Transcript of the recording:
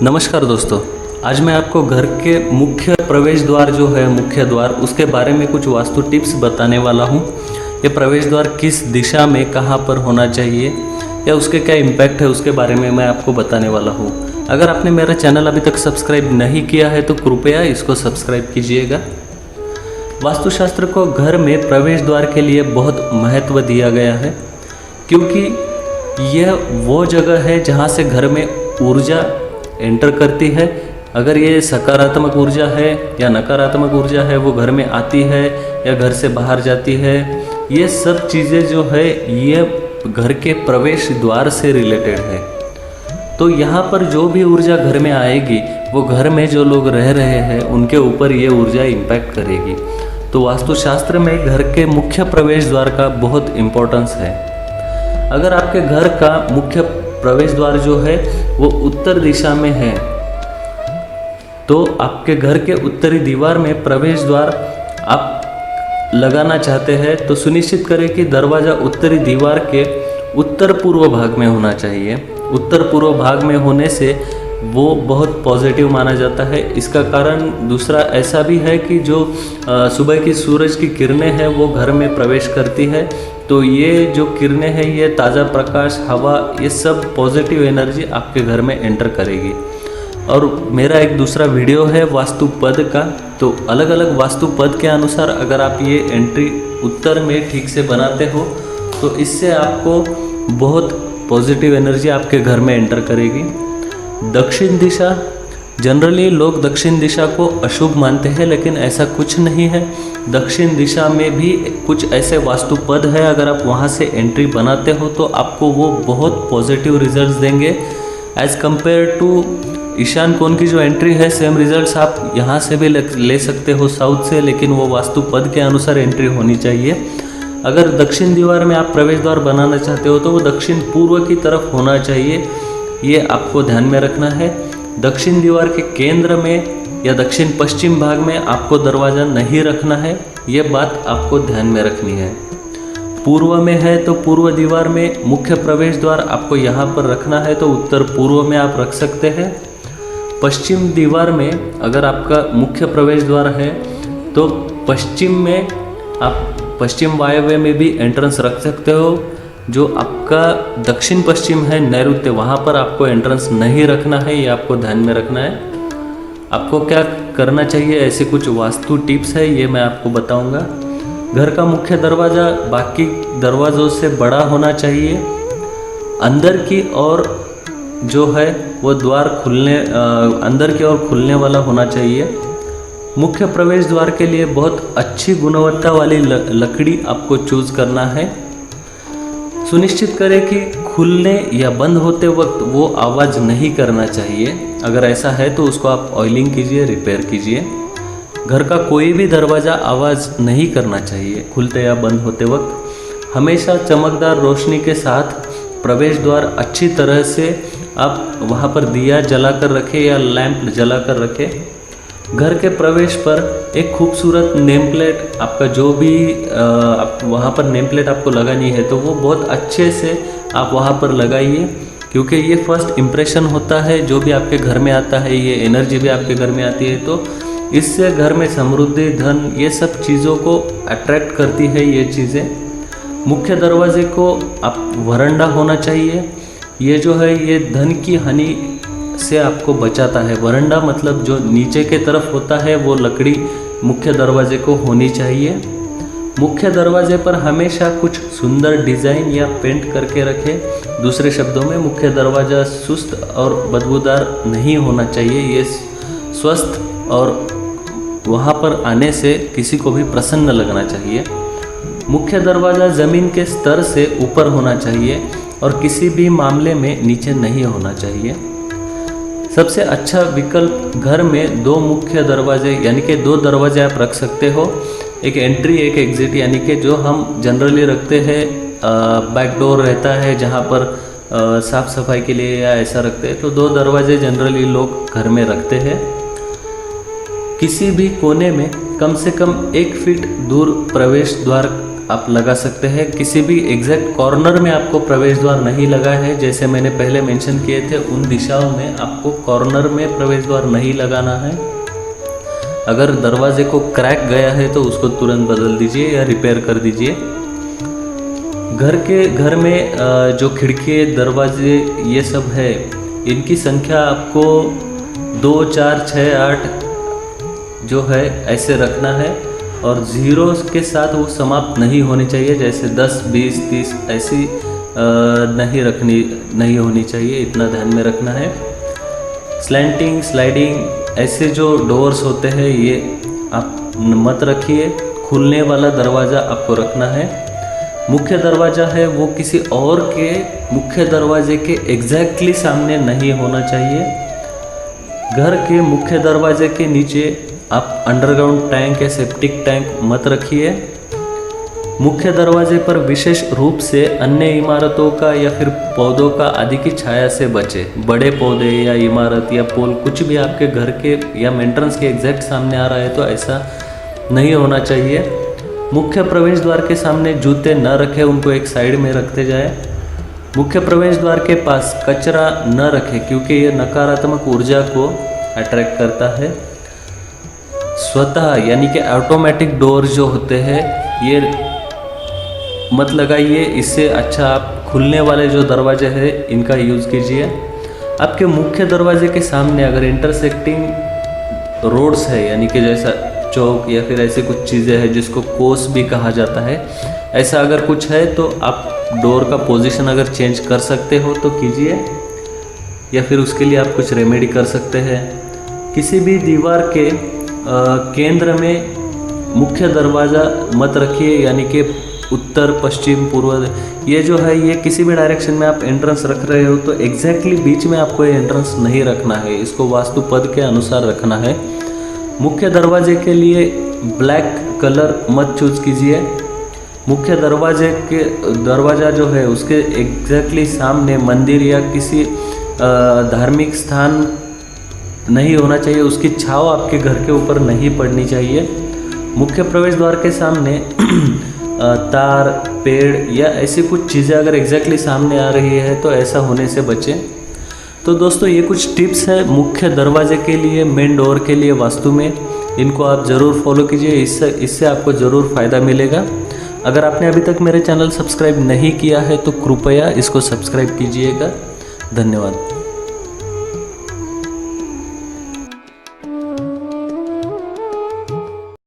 नमस्कार दोस्तों, आज मैं आपको घर के मुख्य प्रवेश द्वार जो है मुख्य द्वार उसके बारे में कुछ वास्तु टिप्स बताने वाला हूँ। ये प्रवेश द्वार किस दिशा में कहाँ पर होना चाहिए या उसके क्या इम्पैक्ट है उसके बारे में मैं आपको बताने वाला हूँ। अगर आपने मेरा चैनल अभी तक सब्सक्राइब नहीं किया है तो कृपया इसको सब्सक्राइब कीजिएगा। वास्तुशास्त्र को घर में प्रवेश द्वार के लिए बहुत महत्व दिया गया है, क्योंकि यह वो जगह है जहाँ से घर में ऊर्जा एंटर करती है। अगर ये सकारात्मक ऊर्जा है या नकारात्मक ऊर्जा है वो घर में आती है या घर से बाहर जाती है, ये सब चीज़ें जो है ये घर के प्रवेश द्वार से रिलेटेड है। तो यहाँ पर जो भी ऊर्जा घर में आएगी वो घर में जो लोग रह रहे हैं उनके ऊपर ये ऊर्जा इम्पैक्ट करेगी। तो वास्तुशास्त्र में घर के मुख्य प्रवेश द्वार का बहुत इम्पोर्टेंस है। अगर आपके घर का मुख्य प्रवेश द्वार जो है वो उत्तर दिशा में है तो आपके घर के उत्तरी दीवार में प्रवेश द्वार आप लगाना चाहते हैं तो सुनिश्चित करें कि दरवाज़ा उत्तरी दीवार के उत्तर पूर्व भाग में होना चाहिए। उत्तर पूर्व भाग में होने से वो बहुत पॉजिटिव माना जाता है। इसका कारण दूसरा ऐसा भी है कि जो सुबह की सूरज की किरणें हैं वो घर में प्रवेश करती है, तो ये जो किरणें हैं ये ताज़ा प्रकाश, हवा, ये सब पॉजिटिव एनर्जी आपके घर में एंटर करेगी। और मेरा एक दूसरा वीडियो है वास्तु पद का, तो अलग अलग वास्तु पद के अनुसार अगर आप ये एंट्री उत्तर में ठीक से बनाते हो तो इससे आपको बहुत पॉजिटिव एनर्जी आपके घर में एंटर करेगी। दक्षिण दिशा, जनरली लोग दक्षिण दिशा को अशुभ मानते हैं, लेकिन ऐसा कुछ नहीं है। दक्षिण दिशा में भी कुछ ऐसे वास्तु पद है, अगर आप वहाँ से एंट्री बनाते हो तो आपको वो बहुत पॉजिटिव रिजल्ट्स देंगे एज़ कम्पेयर टू ईशान कोण की जो एंट्री है। सेम रिजल्ट्स आप यहाँ से भी ले सकते हो साउथ से, लेकिन वो वास्तु पद के अनुसार एंट्री होनी चाहिए। अगर दक्षिण दीवार में आप प्रवेश द्वार बनाना चाहते हो तो वो दक्षिण पूर्व की तरफ होना चाहिए, ये आपको ध्यान में रखना है। दक्षिण दीवार के केंद्र में या दक्षिण पश्चिम भाग में आपको दरवाज़ा नहीं रखना है, ये बात आपको ध्यान में रखनी है। पूर्व में है तो पूर्व दीवार में मुख्य प्रवेश द्वार आपको यहाँ पर रखना है तो उत्तर पूर्व में आप रख सकते हैं। पश्चिम दीवार में अगर आपका मुख्य प्रवेश द्वार है तो पश्चिम में आप पश्चिम वायव्य में भी एंट्रेंस रख सकते हो। जो आपका दक्षिण पश्चिम है नैऋत्य, वहाँ पर आपको एंट्रेंस नहीं रखना है, ये आपको ध्यान में रखना है। आपको क्या करना चाहिए, ऐसे कुछ वास्तु टिप्स है ये मैं आपको बताऊंगा। घर का मुख्य दरवाज़ा बाकी दरवाज़ों से बड़ा होना चाहिए। अंदर की ओर जो है वो द्वार अंदर की ओर खुलने वाला होना चाहिए। मुख्य प्रवेश द्वार के लिए बहुत अच्छी गुणवत्ता वाली लकड़ी आपको चूज़ करना है। सुनिश्चित करें कि खुलने या बंद होते वक्त वो आवाज़ नहीं करना चाहिए। अगर ऐसा है तो उसको आप ऑयलिंग कीजिए, रिपेयर कीजिए। घर का कोई भी दरवाज़ा आवाज़ नहीं करना चाहिए खुलते या बंद होते वक्त। हमेशा चमकदार रोशनी के साथ प्रवेश द्वार अच्छी तरह से आप वहाँ पर दिया जला कर रखें या लैंप जला कर रखें। घर के प्रवेश पर एक खूबसूरत नेम प्लेट आपका जो भी आप वहाँ पर नेम प्लेट आपको लगानी है तो वो बहुत अच्छे से आप वहाँ पर लगाइए, क्योंकि ये फर्स्ट इम्प्रेशन होता है। जो भी आपके घर में आता है ये एनर्जी भी आपके घर में आती है, तो इससे घर में समृद्धि, धन, ये सब चीज़ों को अट्रैक्ट करती है ये चीज़ें। मुख्य दरवाजे को आप वरांडा होना चाहिए। ये जो है ये धन की हानि से आपको बचाता है। वरांडा मतलब जो नीचे के तरफ होता है वो लकड़ी मुख्य दरवाजे को होनी चाहिए। मुख्य दरवाजे पर हमेशा कुछ सुंदर डिज़ाइन या पेंट करके रखें। दूसरे शब्दों में मुख्य दरवाज़ा सुस्त और बदबूदार नहीं होना चाहिए, ये स्वस्थ और वहाँ पर आने से किसी को भी प्रसन्न लगना चाहिए। मुख्य दरवाज़ा ज़मीन के स्तर से ऊपर होना चाहिए और किसी भी मामले में नीचे नहीं होना चाहिए। सबसे अच्छा विकल्प घर में दो मुख्य दरवाजे यानी कि दो दरवाजे आप रख सकते हो, एक एंट्री एक एग्जिट, यानी कि जो हम जनरली रखते हैं बैक डोर रहता है जहाँ पर साफ़ सफाई के लिए या ऐसा रखते हैं, तो दो दरवाजे जनरली लोग घर में रखते हैं। किसी भी कोने में कम से कम 1 फीट दूर प्रवेश द्वार आप लगा सकते हैं। किसी भी एग्जैक्ट कॉर्नर में आपको प्रवेश द्वार नहीं लगा है, जैसे मैंने पहले मेंशन किए थे, उन दिशाओं में आपको कॉर्नर में प्रवेश द्वार नहीं लगाना है। अगर दरवाजे को क्रैक गया है तो उसको तुरंत बदल दीजिए या रिपेयर कर दीजिए। घर में जो खिड़की दरवाजे ये सब है, इनकी संख्या आपको 2, 4, 6, 8 जो है ऐसे रखना है, और जीरो के साथ वो समाप्त नहीं होनी चाहिए। जैसे 10, 20, 30 ऐसी नहीं होनी चाहिए, इतना ध्यान में रखना है। स्लैंटिंग, स्लाइडिंग ऐसे जो डोर्स होते हैं ये आप मत रखिए। खुलने वाला दरवाज़ा आपको रखना है। मुख्य दरवाज़ा है वो किसी और के मुख्य दरवाजे के एग्जैक्टली सामने नहीं होना चाहिए। घर के मुख्य दरवाजे के नीचे आप अंडरग्राउंड टैंक या सेप्टिक टैंक मत रखिए। मुख्य दरवाजे पर विशेष रूप से अन्य इमारतों का या फिर पौधों का आदि की छाया से बचे। बड़े पौधे या इमारत या पोल कुछ भी आपके घर के या मेंटेनेंस के एग्जैक्ट सामने आ रहा है तो ऐसा नहीं होना चाहिए। मुख्य प्रवेश द्वार के सामने जूते न रखें, उनको एक साइड में रखते जाए। मुख्य प्रवेश द्वार के पास कचरा न रखें क्योंकि ये नकारात्मक ऊर्जा को अट्रैक्ट करता है। स्वतः यानी कि ऑटोमेटिक डोर जो होते हैं ये मत लगाइए, इससे अच्छा आप खुलने वाले जो दरवाजे हैं इनका यूज़ कीजिए। आपके मुख्य दरवाजे के सामने अगर इंटरसेक्टिंग रोड्स है, यानी कि जैसा चौक या फिर ऐसे कुछ चीज़ें हैं जिसको कोस भी कहा जाता है, ऐसा अगर कुछ है तो आप डोर का पोजीशन अगर चेंज कर सकते हो तो कीजिए, या फिर उसके लिए आप कुछ रेमेडी कर सकते हैं। किसी भी दीवार के केंद्र में मुख्य दरवाज़ा मत रखिए, यानी कि उत्तर, पश्चिम, पूर्व ये जो है ये किसी भी डायरेक्शन में आप एंट्रेंस रख रहे हो तो एग्जैक्टली बीच में आपको ये एंट्रेंस नहीं रखना है, इसको वास्तु पद के अनुसार रखना है। मुख्य दरवाजे के लिए ब्लैक कलर मत चूज कीजिए। मुख्य दरवाज़ा जो है उसके एग्जैक्टली सामने मंदिर या किसी धार्मिक स्थान नहीं होना चाहिए, उसकी छाव आपके घर के ऊपर नहीं पड़नी चाहिए। मुख्य प्रवेश द्वार के सामने तार, पेड़ या ऐसी कुछ चीज़ें अगर एग्जैक्टली सामने आ रही है तो ऐसा होने से बचें। तो दोस्तों ये कुछ टिप्स है मुख्य दरवाजे के लिए, मेन डोर के लिए वास्तु में, इनको आप ज़रूर फॉलो कीजिए, इससे आपको ज़रूर फ़ायदा मिलेगा। अगर आपने अभी तक मेरे चैनल सब्सक्राइब नहीं किया है तो कृपया इसको सब्सक्राइब कीजिएगा। धन्यवाद।